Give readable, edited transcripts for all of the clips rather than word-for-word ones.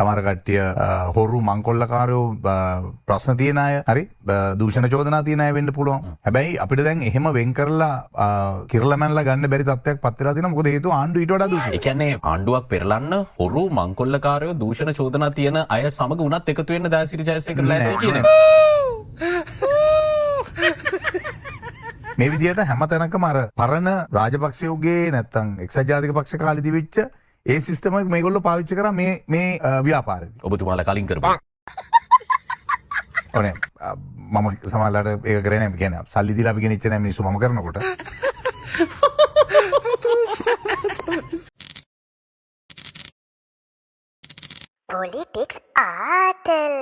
සමහර කට්ටිය හොරු මංකොල්ලකාරයෝ ප්‍රශ්න තියෙන අය හරි දූෂණ චෝදනා තියෙන අය වෙන්න පුළුවන්. හැබැයි අපිට දැන් එහෙම වෙන් කරලා කිරලමැනලා ගන්න බැරි තත්ත්වයක් පත් වෙලා තියෙනවා. මොකද හේතුව ආණ්ඩුව ඊට වඩා දූෂිතයි. ඒ කියන්නේ ආණ්ඩුවක් පෙරලන්න හොරු මංකොල්ලකාරයෝ දූෂණ චෝදනා තියෙන අය සමග උනත් එකතු වෙන්න දෑසිරි ජයසේකර ලෑස්ති කියන්නේ. මේ විදිහට හැම තැනකම අර පරණ රාජපක්ෂයෝගේ නැත්තම් එක්සත් ජාතික පක්ෂ කාලේ තිබිච්ච ඒ සිස්ටම් එක මේගොල්ලෝ පාවිච්චි කරා මේ ව්‍යාපාරෙදි. ඔබතුමාලා කලින් කරපු. ඔනේ මම සමහරවිට ඒක කරේ නැහැ. කියන්නේ සල්ලි දීලා අපි ගෙනිච්ච නැහැ මිනිස්සු මම කරනකොට. Politics ආතල්.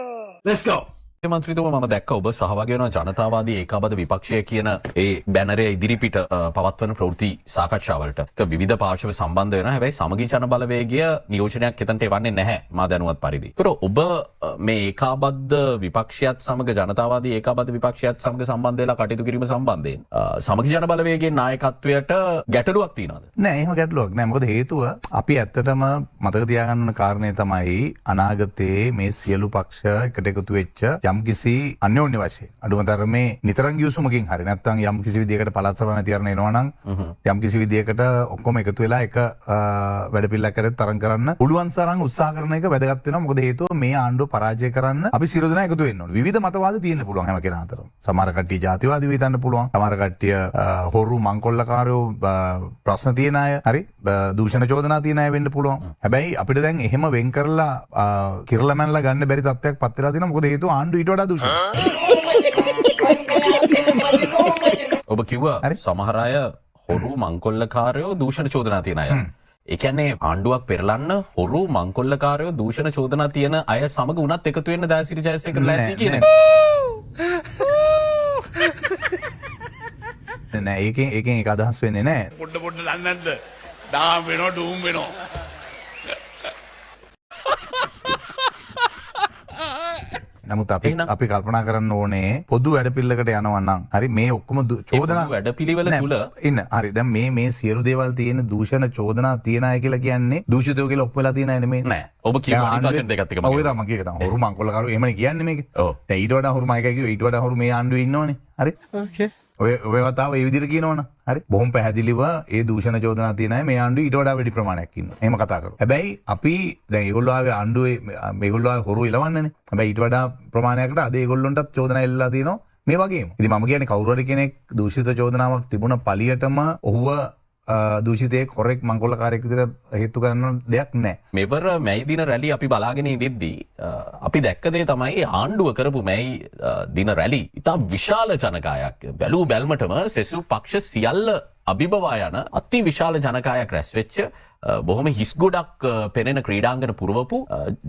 Let's go. මන්ත්‍රීතුමා මම දැක්ක ඔබ සහභාගී වෙනවා ජනතාවාදී ඒකාබද්ධ විපක්ෂය කියන ඒ බැනරය ඉදිරිපිට පවත්වන ප්‍රවෘත්ති සාකච්ඡාවලට. ඒක විවිධ පාර්ශ්ව සම්බන්ධ වෙනවා. හැබැයි සමගි ජන බලවේගය නියෝජනයක් එතනට එවන්නේ නැහැ මා දැනුවත් පරිදි. ඒතර ඔබ මේ ඒකාබද්ධ විපක්ෂයත් සමග ජනතාවාදී ඒකාබද්ධ විපක්ෂයත් සමග සම්බන්ධ වෙලා කටයුතු කිරීම සම්බන්ධයෙන් සමගි ජන බලවේගයේ නායකත්වයට ගැටලුවක් තියනවාද? නෑ එහෙම ගැටලුවක් නෑ. මොකද හේතුව අපි ඇත්තටම මතක තියාගන්න ඕන කාරණේ තමයි අනාගතයේ මේ සියලු පක්ෂ එකට එකතු වෙච්ච යම්කිසි අන්‍යෝන්‍ය වශයෙන් අඩුම තරමේ නිතරම ගිවිසුමකින් හරි නැත්නම් යම්කිසි විදියකට පළාත් සභා නැතිවරණ එනවා නම් යම්කිසි විදියකට ඔක්කොම එකතු වෙලා එක වැඩපිළිවෙලකට තරම් කරන්න පුළුවන් තරම් උත්සාහ කරන එක වැදගත් වෙනවා. මොකද හේතුව මේ ආණ්ඩුව පරාජය කරන්න අපි සියලු දෙනා එකතු වෙන්න ඕනේ. විවිධ මතවාද තියෙන්න පුළුවන් හැම කෙනා අතරම. සමහර කට්ටිය ජාතිවාදී වෙන්න පුළුවන්. සමහර කට්ටිය හොරු මංකොල්ලකාරයෝ ප්‍රශ්න තියෙන අය හරි දූෂණ චෝදනා තියෙන අය වෙන්න පුළුවන්. හැබැයි අපිට දැන් එහෙම වෙන් කරලා කිරලමැනලා ගන්න බැරි තත්ත්වයක් පත් වෙලා තියෙනවා. මොකද හේතුව ආණ්ඩුව ඊට වඩා දූෂිතයි. ඔබ කිව්වා සමහර අය හොරු මංකොල්ලකාරයෝ දූෂණ චෝදනා තියෙන අය. ඒ කියන්නේ ආණ්ඩුවක් පෙරලන්න හොරු මංකොල්ලකාරයෝ දූෂණ චෝදනා තියෙන අය සමග උනත් එකතු වෙන්න දෑසිරි ජයසේකර ලෑස්ති කියන්නේ. නෑ ඒකෙන් ඒක අදහස් වෙන්නේ නෑ. පොඩ්ඩ දන්නේ නැද්ද? ඩාම් වෙනවා ඩූම් වෙනවා. නමුත් අපි කල්පනා කරන්න ඕනේ පොදු වැඩපිළිවෙලකට යනවා නම් හරි මේ ඔක්කොම චෝදනා වැඩපිළිවෙල තුල ඉන්න හරි දැන් මේ සියලු දේවල් තියෙන දූෂණ චෝදනා තියන අය කියලා කියන්නේ දූෂිතයෝ කියලා ඔප්පලා තියන අය නෙමෙයි නෑ ඔබ කියපු අනිත් වචන දෙකත් එක මම ඔය තමයි කියක තමයි හොරු මංකොල්ලකාරයෝ එහෙමනේ කියන්නේ මේක දැන් ඊට වඩා හොරු මයිකයි කිව්ව ඊට වඩා හොරු මේ ආණ්ඩුවේ ඉන්නවනේ හරි ඕකේ ඔය වතාව ඒ විදිහට කියනවනේ හරි බොහොම පැහැදිලිව ඒ දූෂණ චෝදනා තියන අය මේ ආණ්ඩුවේ ඊට වඩා වැඩි ප්‍රමාණයක් ඉන්නවා. එහෙම කතා කරමු. හැබැයි අපි දැන් ඒගොල්ලෝ ආවේ ආණ්ඩුවේ මේගොල්ලෝ ආවේ හොරු ඉලවන්නනේ. හැබැයි ඊට වඩා ප්‍රමාණයකට අද ඒගොල්ලොන්ටත් චෝදනා එල්ලලා තියෙනවා මේ වගේම. ඉතින් මම කියන්නේ කවුරු හරි කෙනෙක් දූෂිත චෝදනාවක් තිබුණ පළියටම ඔහුව දූෂිතයෙක් හොරෙක් මංකොල්ලකාරයෙක් විදිහට හේතු කරන දෙයක් නැහැ. මෙවර මැයි දින රැලි අපි බලාගෙන ඉඳිද්දී අපි දැක්ක දේ තමයි ආණ්ඩුව කරපු මැයි දින රැලි ඉතා විශාල ජනකායක් බැලූ බැල්මටම සෙසු පක්ෂ සියල්ල අභිබවා යන අති විශාල ජනකායක් රැස් වෙච්ච බොහොම හිස් ගොඩක් පෙනෙන ක්‍රීඩාංගන පුරවපු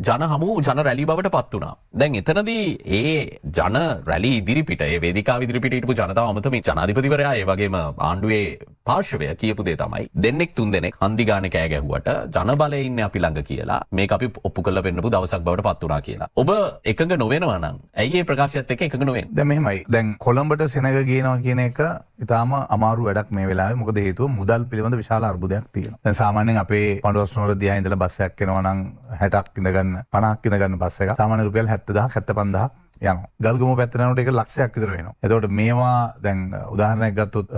ජන හමු ජන රැලි බවට පත් වුණා. දැන් එතනදී ඒ ජන රැලි ඉදිරිපිට ඒ වේදිකාව ඉදිරිපිට හිටපු ජනතාව අමතමින් ජනාධිපතිවරයා ඒ වගේම ආණ්ඩුවේ පාර්ශවය කියපු දේ තමයි දෙන්නෙක් තුන් දෙනෙක් හන්දි ගානේ කෑ ගැහුවට ජන බලය ඉන්නේ අපි ළඟ කියලා මේක අපි ඔප්පු කරලා පෙන්නපු දවසක් බවට පත් වුණා කියලා. ඔබ එකඟ නොවෙනවා නම් ඇයි මේ ප්‍රකාශයත් එක්ක එකඟ නොවෙන්නේ? දැන් මෙහෙමයි. දැන් කොළඹට සෙනග ගේනවා කියන එක ඉතාලම අමාරු වැඩක් මේ වෙලාවේ. මොකද හේතුව මුදල් පිළිබඳ විශාල අර්බුදයක් තියෙනවා. දැන් සාමාන්‍යයෙන් අපේ පඬුවස්නුවර දිහා ඉඳලා බස් එකක් එනවා නම් 60ක් ඉඳගන්න 50ක් ඉඳගන්න බස් එකක් සාමාන්‍ය රුපියල් 70000ක් 75000ක් යනවා. ගල්ගමුව පැත්තට යනකොට ඒක ලක්ෂයක් විතර වෙනවා. එතකොට මේවා දැන් උදාහරණයක් ගත්තොත්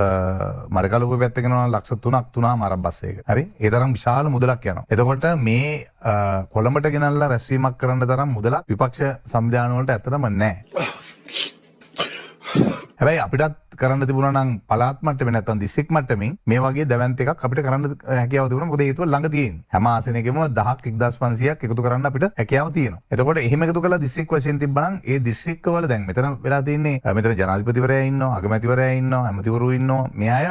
මඩකලපුව පැත්තට යනවා ලක්ෂ 3ක් 3මාරක් බස් එක. හරි? ඒ තරම් විශාල මුදලක් යනවා. එතකොට මේ කොළඹට ගෙනල්ලා රැස්වීමක් කරන්න තරම් මුදලක් විපක්ෂ සංවිධාන වලට ඇත්තටම නැහැ. හැබැයි අපිටත් කරන්න තිබුණා නම් පළාත් මට්ටමේ නැත්නම් දිස්ත්‍රික් මට්ටමින් මේ වගේ දැවැන්ත එකක් අපිට කරන්න හැකියාව තිබුණා. මොකද හේතුව ළඟ තියෙන්නේ. හැම ආසනයකම 1000ක් 1500ක් එකතු කරන්න අපිට හැකියාව තියෙනවා. එතකොට එහෙම එකතු කළා දිස්ත්‍රික් වශයෙන් තිබ්බනම් ඒ දිස්ත්‍රික් වල දැන් මෙතන වෙලා තියෙන්නේ මෙතන ජනාධිපතිවරයා ඉන්නවා, අගමැතිවරයා ඉන්නවා, ඇමතිවරු ඉන්නවා. මේ අය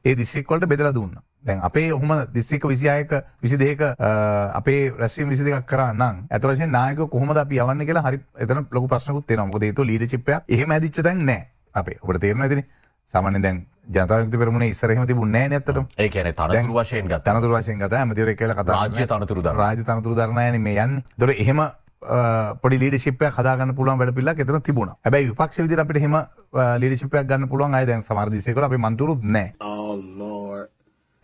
ඒ දිස්ත්‍රික් වලට බෙදලා දුන්නා. දැන් අපේ ඔහොම දිස්ත්‍රික් 26ක 22ක අපේ රැස්වීම 22ක් කරා නම් අත වශයෙන් නායකයෝ කොහොමද අපි යවන්නේ කියලා හරි එතන ලොකු ප්‍රශ්නකුත් තියෙනවා. මොකද හේතුව ලීඩර්ෂිප් එක එහෙම ඇදිච්ච දැන් නැහැ. අපේ ඔබට තේරෙනවද ඉතින්? සාමාන්‍යයෙන් දැන් ජනතා විමුක්ති පෙරමුණේ ඉස්සර එහෙම තිබුණේ නැහැ නේ ඇත්තටම. ඒ කියන්නේ තනතුරු වශයෙන් ගත්තා. තනතුරු වශයෙන් ගත්තා. ඇමතිවරයෙක් කියලා කතා රාජ්‍ය තනතුරු දරන. රාජ්‍ය තනතුරු දරන අයනේ මේ යන්නේ. ඒතකොට එහෙම පොඩි ලීඩර්ෂිප් එකක් හදාගන්න පුළුවන් වැඩ පිළිලක් එතන තිබුණා. හැබැයි විපක්ෂ විදිහට අපිට එහෙම ලීඩර්ෂිප් එකක් ගන්න පුළුවන් අය දැන් සමහර දිස්ත්‍රික්වල අපේ මන්ත්‍රීවරුත් නැහැ. Oh lord.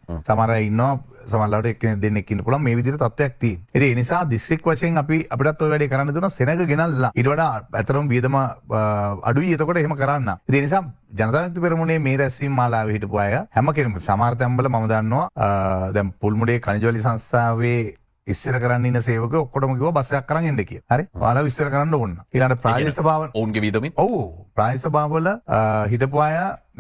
සමහර අය ඉන්නවා සමහරවිට එක්කෙනෙක් දෙන්නෙක් ඉන්න පුළුවන් මේ විදිහට තත්ත්වයක් තියෙන. ඉතින් ඒ නිසා දිස්ත්‍රික් වශයෙන් අපිටත් ওই වැඩේ කරන්න දුන්නා සෙනග ගෙනල්ලා. ඊට වඩා අතරම වියදම අඩුයි. එතකොට එහෙම කරන්න. ඉතින් ඒ නිසා ජනතා විමුක්ති පෙරමුණේ මේ රැස්වීම මාලාවේ හිටපු අය හැම කෙනෙක්ම සමහර තැන්වල මම දන්නවා දැන් පුල්මුඩේ කනිජවලි සංස්ථාවේ ඉස්සර කරන්න ඉන්න සේවකයෝ ඔක්කොටම කිව්වා බස් එකක් අරන් එන්න කියලා. හරි? ඔයාලා විස්තර කරන්න ඕන. ඊළඟට ප්‍රාදේශීය සභාව ඔවුන්ගේ වියදමින් ඔව් ප්‍රාදේශීය සභාවල හිටපු අය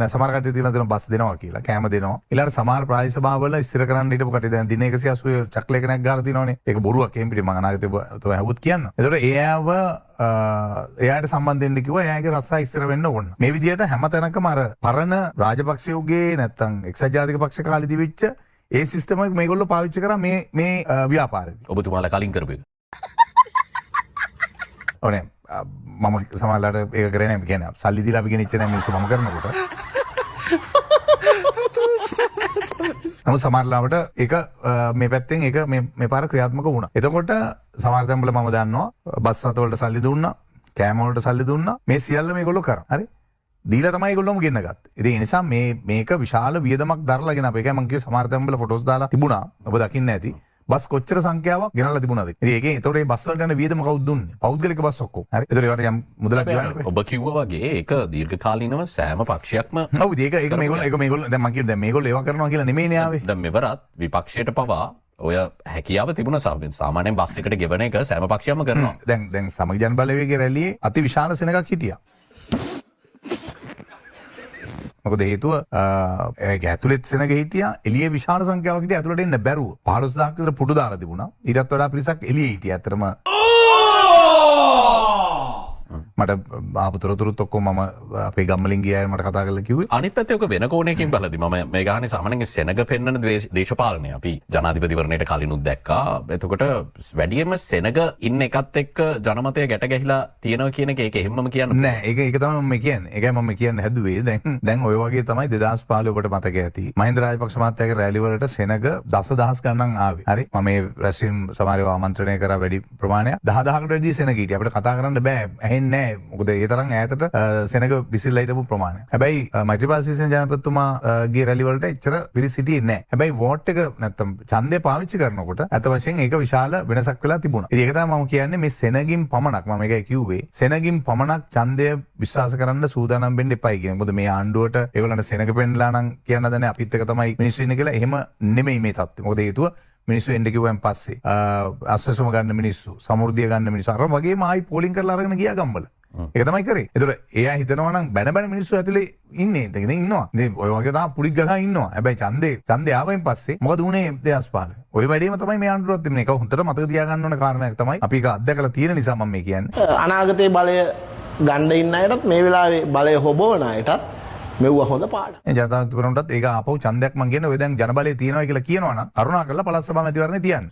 සමහර කට්ටිය තියලා දෙනවා බස් දෙනවා කියලා කෑම දෙනවා. ඊළඟට සමහර ප්‍රාදේශීය සභාවල ඉස්සර කරන්න හිටපු කට්ටිය දැන් දින 180 චක්ලේකනක් ගාලා තිනවනේ. ඒක බොරුවක් එහෙම පිටින් මම අනාගතේ ඔතන හැවුත් කියන්න. ඒතකොට ඒ අයව එයාට සම්බන්ධ වෙන්න කිව්වා එයාගේ රස්සා ඉස්සර වෙන්න ඕන. මේ විදිහට හැම තැනකම අර පරණ රාජපක්ෂයෝගේ නැත්තම් එක්සත් ජාතික පක්ෂ කාලේ තිබිච්ච ඒ සිස්ටම එක මේගොල්ලෝ පාවිච්චි කරා මේ ව්‍යාපාරෙදී. ඔබතුමාලා කලින් කරපු එක. ඕනේ මම සමහරවිට ඒක කරේ නැහැ කියන්නේ සල්ලි දීලා අපි ගෙනිච්ච නැහැ මිනිස්සු මම කරනකොට. නමුත් සමහරවිට ඒක මේ පැත්තෙන් ඒක මේ පාර ක්‍රියාත්මක වුණා. එතකොට සමහර තැන්වල මම දන්නවා බස් රථ වලට සල්ලි දුන්නා, කෑම වලට සල්ලි දුන්නා. මේ සියල්ල මේගොල්ලෝ කරා. හරි? දීලා තමයි ඒගොල්ලෝම ගෙන්න ගත්තේ. ඉතින් ඒ නිසා මේක විශාල වියදමක් දරලාගෙන අපේ එකයි මම කිව්වේ සමහර තැන්වල ෆොටෝස් දාලා තිබුණා. ඔබ දකින්න ඇති. බස් කොච්චර සංඛ්‍යාවක් ගෙනල්ලා තිබුණාද? ඉතින් ඒකේ ඒතකොට මේ බස් වලට යන වියදම කවුද දුන්නේ? පෞද්ගලික බස් ඔක්කොම. හරි. ඒතකොට ඒවට යම් මුදලක් ගෙවන්නේ. ඔබ කිව්වා වගේ ඒක දීර්ඝකාලීනව සෑම පක්ෂයක්ම ඔව් ඒක මේගොල්ලෝ දැන් මම කියන්නේ දැන් මේගොල්ලෝ ඒවා කරනවා කියලා නෙමෙයිනේ ආවේ. දැන් මෙවරත් විපක්ෂයට පවා ඔය හැකියාව තිබුණ සාමාන්‍යයෙන් බස් එකට ගෙවන එක සෑම පක්ෂයක්ම කරනවා. දැන් සමගි ජන බලවේගයේ රැළියේ අති විශාල සෙනගක් හිටියා. මොකද හේතුව ඒක ඇතුළෙත් සෙනග හිටියා එළියේ විශාල සංඛ්‍යාවක් හිටියා ඇතුළට එන්න බැරුව 15000ක් විතර පුටු දාලා තිබුණා ඊටත් වඩා පිරිසක් එළියේ හිටියා ඇත්තටම මට ආපු තොරතුරුත් ඔක්කොම මම අපේ ගම්වලින් ගිය අය මට කතා කරලා කිව්වේ අනිත් පැත්තේ ඔක වෙන කෝණයකින් බලද්දි මම මේ ගහන්නේ සාමාන්‍යයෙන් සෙනග පෙන්වන දේශපාලනය අපි ජනාධිපතිවරණයට කලිනුත් දැක්කා එතකොට වැඩියෙන්ම සෙනග ඉන්න එකත් එක්ක ජනමතය ගැට ගැහිලා තියෙනවා කියන එක ඒක එහෙමම කියන්න නෑ ඒක තමයි මම කියන්නේ ඒකයි මම කියන්න හැදුවේ දැන් ඔය වගේ තමයි 2015 ඔබට මතක ඇති මහින්ද රාජපක්ෂ මහත්තයාගේ රැලි වලට සෙනග දසදහස් ගණන් ආවේ හරි මම මේ රැස්වීම සමහරව ආමන්ත්‍රණය කරා වැඩි ප්‍රමාණයක් 10000කට වැඩි සෙනග හිටියා අපිට කතා කරන්න බෑ ඇහෙන්නේ නෑ මොකද ඒ තරම් ඈතට සෙනග විසිරලා හිටපු ප්‍රමාණය. හැබැයි මෛත්‍රීපාල සිරිසේන ජනපතිතුමාගේ රැලි වලට එච්චර පිරිස හිටියේ නෑ. හැබැයි වෝට් එක නැත්තම් ඡන්දය පාවිච්චි කරනකොට අත වශයෙන් ඒක විශාල වෙනසක් වෙලා තිබුණා. ඉතින් ඒක තමයි මම කියන්නේ මේ සෙනගින් පමණක් මම ඒකයි කිව්වේ. සෙනගින් පමණක් ඡන්දය විශ්වාස කරන්න සූදානම් වෙන්න එපයි කියන්නේ. මොකද මේ ආණ්ඩුවට ඒගොල්ලන්ට සෙනග පෙන්නලා නම් කියන්න දන්නේ අපිත් එක තමයි මිනිස්සු ඉන්නේ කියලා. එහෙම නෙමෙයි මේ තත්ත්වය. මොකද හේතුව මිනිස්සු එන්න කිව්වන් පස්සේ අස්වැසුම ගන්න මිනිස්සු, සමෘද්ධිය ගන්න මිනිස්සු අර වගේම ආයි පෝලිං කරලා අරගෙන ගියා ගම්වල. ඒක තමයි කරේ. ඒතකොට එයා හිතනවා නම් බැන මිනිස්සු ඇතුලේ ඉන්නේ. ඉතින් ඉන්නවා. ඉතින් ඔය වගේ තමයි පුඩික් ගහලා ඉන්නවා. හැබැයි ඡන්දේ ආවෙන් පස්සේ මොකද උනේ 2015? ඔය වැඩේම තමයි මේ ආණ්ඩුවත් තිබුණේ. ඒක හොඳට මතක තියාගන්න ඕන කාරණයක් තමයි. අපි ඒක අත්දැකලා තියෙන නිසා මම මේ කියන්නේ. අනාගතයේ බලය ගන්න ඉන්න අයටත් මේ වෙලාවේ බලය හොබවන අයටත් මෙව්ව හොඳ පාඩම්. ජනතා විමුක්ති පෙරමුණටත් ඒක ආපහු ඡන්දයක් මම කියන්නේ ඔය දැන් ජනබලය තියනවා කියලා කියනවනම් කරුණාකරලා පළාත් සභා මැතිවරණේ තියන්න.